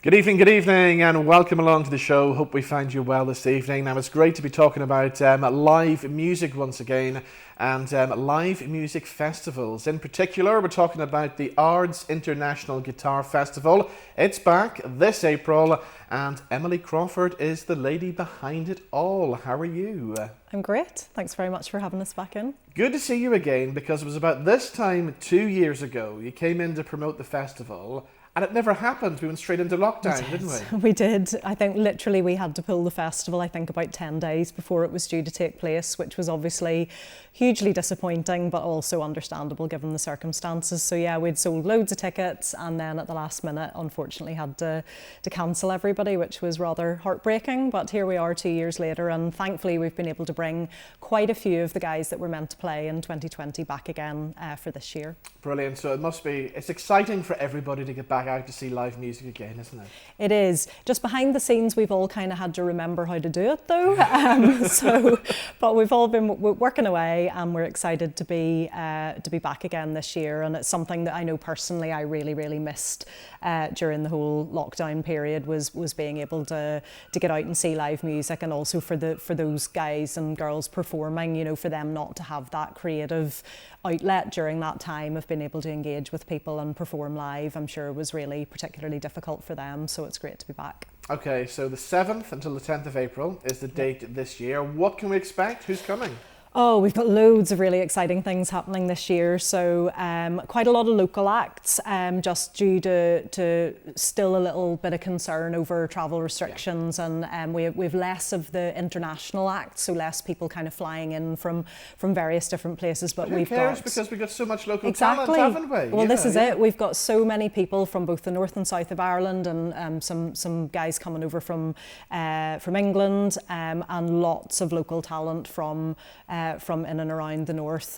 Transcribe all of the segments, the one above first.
Good evening, and welcome along to the show. Hope we find you well this evening. Now, it's great to be talking about live music once again, and live music festivals. In particular, we're talking about the Ards International Guitar Festival. It's back this April, and Emily Crawford is the lady behind it all. How are you? I'm great. Thanks very much for having us back in. Good to see you again, because it was about this time 2 years ago you came in to promote the festival. And it never happened. We went straight into lockdown, didn't we? We did. I think literally we had to pull the festival, I think, about 10 days before it was due to take place, which was obviously hugely disappointing, but also understandable given the circumstances. So yeah, we'd sold loads of tickets, and then at the last minute, unfortunately, had to cancel everybody, which was rather heartbreaking. But here we are 2 years later, and thankfully we've been able to bring quite a few of the guys that were meant to play in 2020 back again for this year. Brilliant. So it's exciting for everybody to get back out to see live music again, isn't it? It is. Just behind the scenes, we've all kind of had to remember how to do it, though. But we've all been working away, and we're excited to be back again this year. And it's something that I know personally I really missed during the whole lockdown period was being able to get out and see live music, and also for those guys and girls performing, you know, for them not to have that creative outlet during that time of being able to engage with people and perform live. I'm sure it was really particularly difficult for them, so it's great to be back. Okay, so the 7th until the 10th of April is the date this year. What can we expect? Who's coming? Oh, we've got loads of really exciting things happening this year. So quite a lot of local acts, just due to still a little bit of concern over travel restrictions. Yeah. And we've less of the international acts, so less people kind of flying in from various different places. But who cares? Because we've got so much local talent, haven't we? Well, this is it. We've got so many people from both the north and south of Ireland, and some guys coming over from England, and lots of local talent from in and around the north.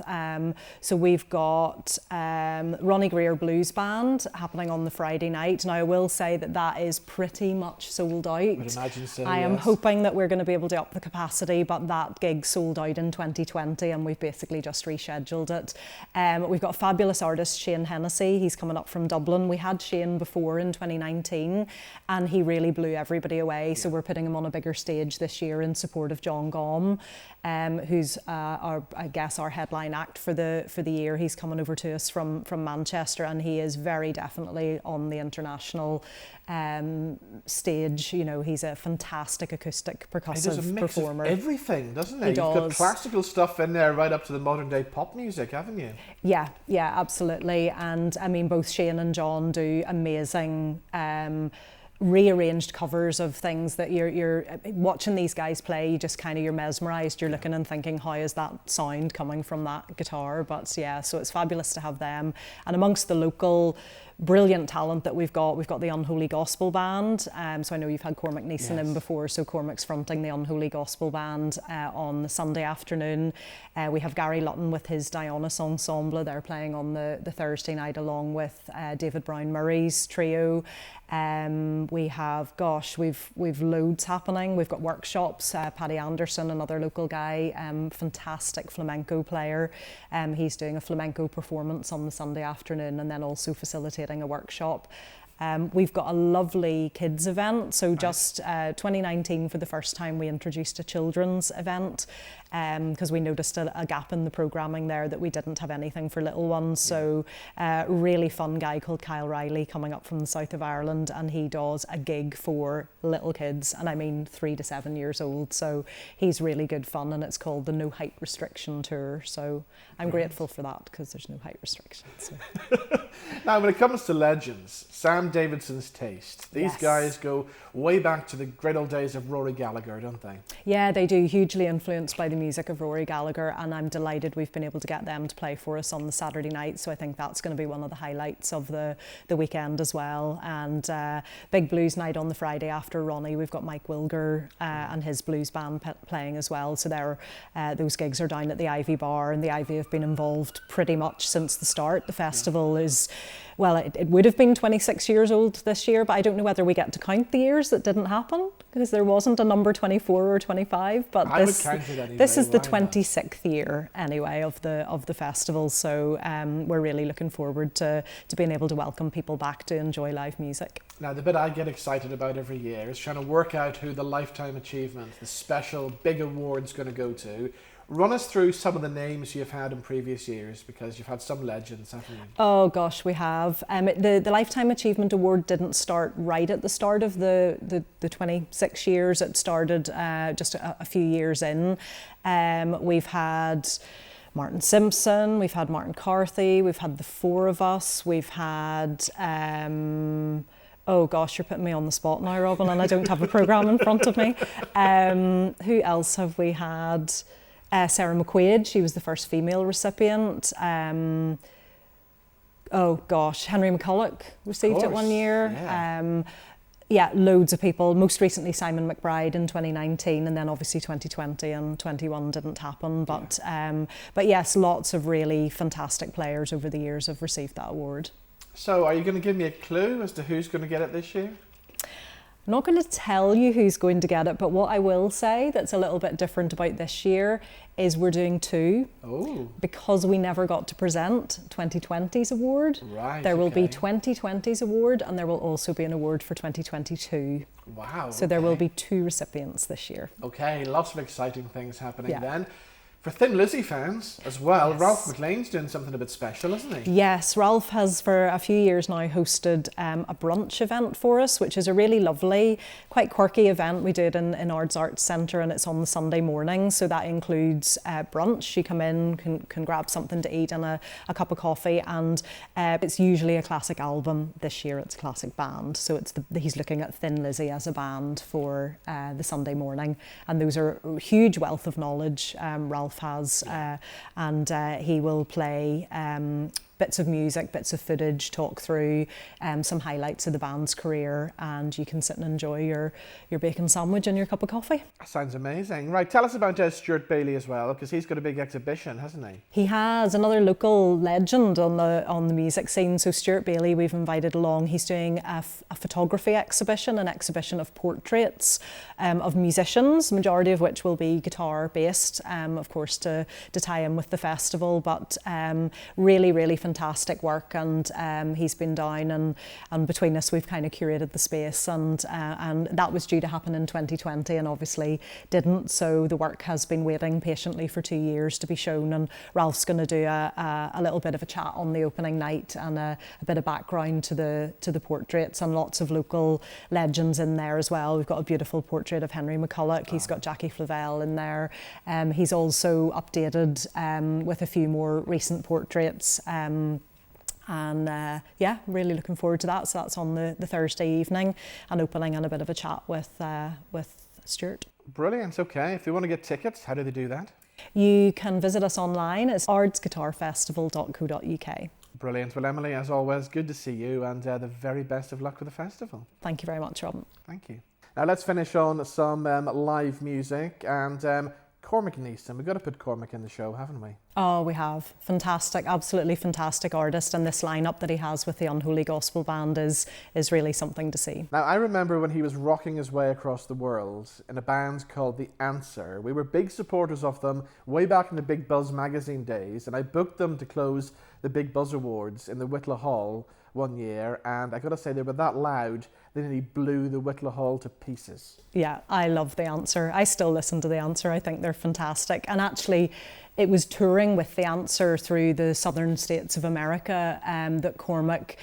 So we've got Ronnie Greer Blues Band happening on the Friday night. Now, I will say that is pretty much sold out. I would imagine so, I am hoping that we're going to be able to up the capacity, but that gig sold out in 2020, and we've basically just rescheduled it. We've got a fabulous artist, Shane Hennessy. He's coming up from Dublin. We had Shane before in 2019, and he really blew everybody away. So we're putting him on a bigger stage this year in support of John Gaume, who's our headline act for the year. He's coming over to us from Manchester, and he is very definitely on the international stage. You know, he's a fantastic acoustic percussive performer. He does a mix of everything, doesn't he? You've got classical stuff in there right up to the modern day pop music, haven't you? Yeah, absolutely. And I mean, both Shane and John do amazing rearranged covers of things that you're watching these guys play. You're mesmerized. You're looking and thinking, how is that sound coming from that guitar? But yeah, so it's fabulous to have them. And amongst the local brilliant talent that we've got the Unholy Gospel Band. So I know you've had Cormac Neeson in before, so Cormac's fronting the Unholy Gospel Band on the Sunday afternoon. We have Gary Lutton with his Dionys Ensemble. They're playing on the Thursday night, along with David Brown Murray's trio. We have, we've loads happening. We've got workshops. Paddy Anderson, another local guy, fantastic flamenco player. He's doing a flamenco performance on the Sunday afternoon, and then also facilitating a workshop. We've got a lovely kids event. So just 2019, for the first time, we introduced a children's event, because we noticed a gap in the programming there, that we didn't have anything for little ones. So really fun guy called Kyle Riley coming up from the south of Ireland, and he does a gig for little kids, and I mean 3 to 7 years old. So he's really good fun, and it's called the No Height Restriction Tour. So I'm grateful for that, because there's no height restrictions. So. Now, when it comes to legends, Sam Davidson's Taste, these guys go way back to the great old days of Rory Gallagher, don't they? Yeah, they do. Hugely influenced by the music of Rory Gallagher, and I'm delighted we've been able to get them to play for us on the Saturday night. So I think that's going to be one of the highlights of the weekend as well. And big blues night on the Friday after Ronnie. We've got Mike Wilger and his blues band playing as well. So those gigs are down at the Ivy Bar, and the Ivy have been involved pretty much since the start. The festival is, well, it would have been 26 years old this year, but I don't know whether we get to count the years that didn't happen. because there wasn't a number 24 or 25, but I would count it anyway. this is the Why not? 26th year anyway of the festival, so we're really looking forward to being able to welcome people back to enjoy live music. Now, the bit I get excited about every year is trying to work out who the Lifetime Achievement, the special big award's going to go to. Run us through some of the names you've had in previous years, because you've had some legends, haven't you? Oh gosh, we have. The Lifetime Achievement Award didn't start right at the start of the 26 years. It started just a few years in. We've had Martin Simpson, we've had Martin Carthy, we've had the four of us, we've had... oh gosh, you're putting me on the spot now, Robin, and I don't have a programme in front of me. Who else have we had? Sarah McQuaid, she was the first female recipient. Oh gosh, Henry McCulloch received it one year. Yeah, loads of people. Most recently Simon McBride in 2019, and then obviously 2020 and 21 didn't happen. But yes, lots of really fantastic players over the years have received that award. So are you going to give me a clue as to who's going to get it this year? I'm not going to tell you who's going to get it, but what I will say that's a little bit different about this year is we're doing two. Oh. Because we never got to present 2020's award. Right. There will be 2020's award, and there will also be an award for 2022. Wow. So there will be two recipients this year. Okay, lots of exciting things happening Yeah. then. For Thin Lizzy fans as well, Yes. Ralph McLean's doing something a bit special, isn't he? Yes, Ralph has for a few years now hosted a brunch event for us, which is a really lovely, quite quirky event. We do it in Ards Arts Centre, and it's on the Sunday morning. So that includes brunch. You come in, can grab something to eat and a cup of coffee, and it's usually a classic album. This year it's a classic band. So he's looking at Thin Lizzy as a band for the Sunday morning, and those are a huge wealth of knowledge Ralph has, and he will play bits of music, bits of footage, talk through some highlights of the band's career, and you can sit and enjoy your bacon sandwich and your cup of coffee. That sounds amazing. Right, tell us about Stewart Bailey as well, because he's got a big exhibition, hasn't he? He has, another local legend on the music scene. So Stewart Bailey, we've invited along. He's doing a photography exhibition, an exhibition of portraits of musicians, majority of which will be guitar based, of course, to tie in with the festival, but really, really fantastic work. And he's been down, and between us we've kind of curated the space, and that was due to happen in 2020 and obviously didn't. So the work has been waiting patiently for 2 years to be shown, and Ralph's going to do a little bit of a chat on the opening night and a bit of background to the portraits, and lots of local legends in there as well. We've got a beautiful portrait of Henry McCulloch. He's got Jackie Flavelle in there. He's also updated with a few more recent portraits. Yeah, really looking forward to that. So that's on the Thursday evening, an opening and a bit of a chat with Stewart. Brilliant. Okay, if they want to get tickets, how do they do that? You can visit us online. It's ardsguitarfestival.co.uk. Brilliant. Well, Emily, as always, good to see you, and the very best of luck with the festival. Thank you very much, Robin. Thank you. Now let's finish on some live music, and Cormac Neeson. We've got to put Cormac in the show, haven't we? Oh, we have. Fantastic, absolutely fantastic artist, and this lineup that he has with the Unholy Gospel Band is really something to see. Now, I remember when he was rocking his way across the world in a band called The Answer. We were big supporters of them way back in the Big Buzz magazine days, and I booked them to close the Big Buzz Awards in the Whitla Hall one year, and I got to say they were that loud they nearly blew the Whitla Hall to pieces. Yeah, I love The Answer. I still listen to The Answer. I think they're fantastic. And actually, it was touring with The Answer through the southern states of America that Cormac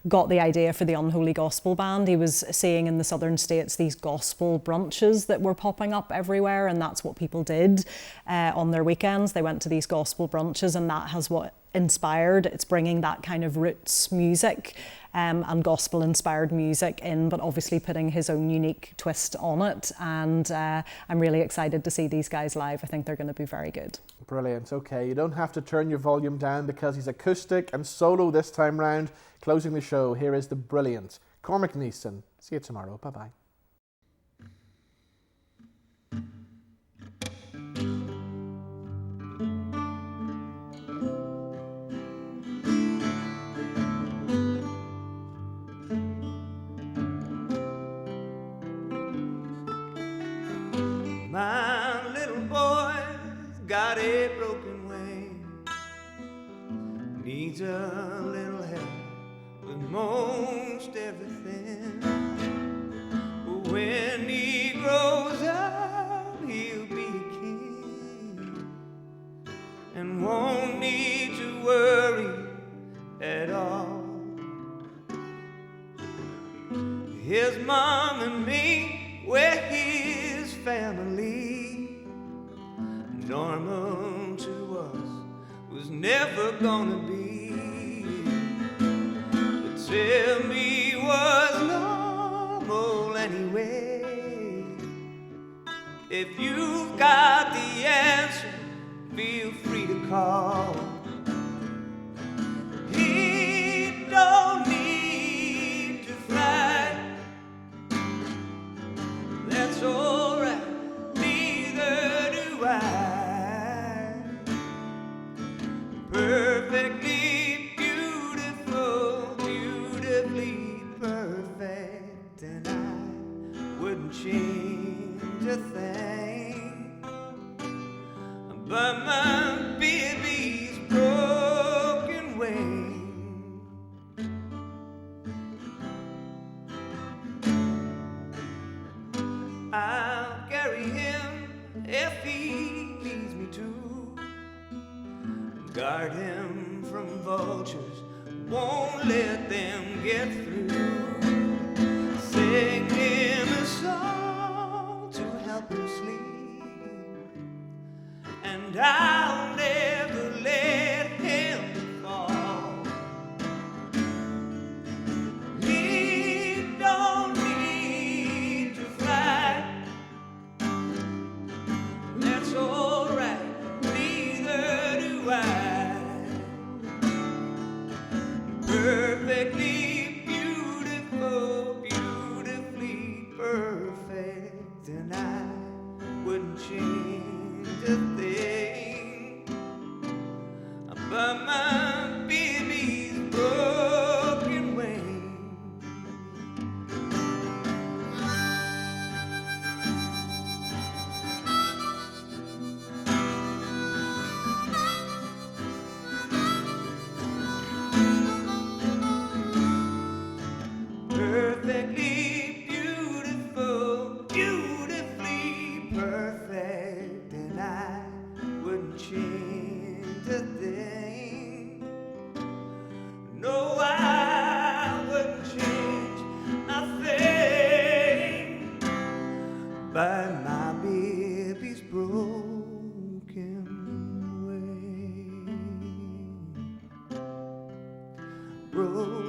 got the idea for the Unholy Gospel Band. He was seeing in the southern states these gospel brunches that were popping up everywhere, and that's what people did on their weekends. They went to these gospel brunches, and that has what inspired. It's bringing that kind of roots music and gospel inspired music in, but obviously putting his own unique twist on it. And I'm really excited to see these guys live. I think they're going to be very good. Brilliant. Okay, you don't have to turn your volume down because he's acoustic and solo this time round. Closing the show, here is the brilliant Cormac Neeson. See you tomorrow. Bye-bye. needs a little help with most everything. But when he grows up, he'll be a king and won't need to worry at all. His mom and me, we're his family. Normal to us was never gonna be. But tell me what's normal anyway. If you've got the answer, feel free to call. He don't need to fight. That's alright, neither do I. Perfectly beautiful, beautifully perfect, and I wouldn't change a thing. But my baby's broken wing. I'll carry him if he needs me to. Guard him from vultures, won't let them get through. Sing him a song to help him sleep, and I'll never let him fall. He don't need to fight. That's alright, neither do I. Perfectly beautiful, beautifully perfect, and I wouldn't change a thing. But my baby's broken wing. Perfectly beautiful, beautifully perfect, and I wouldn't change a thing. No, I wouldn't change nothing by my baby's broken wing. Broken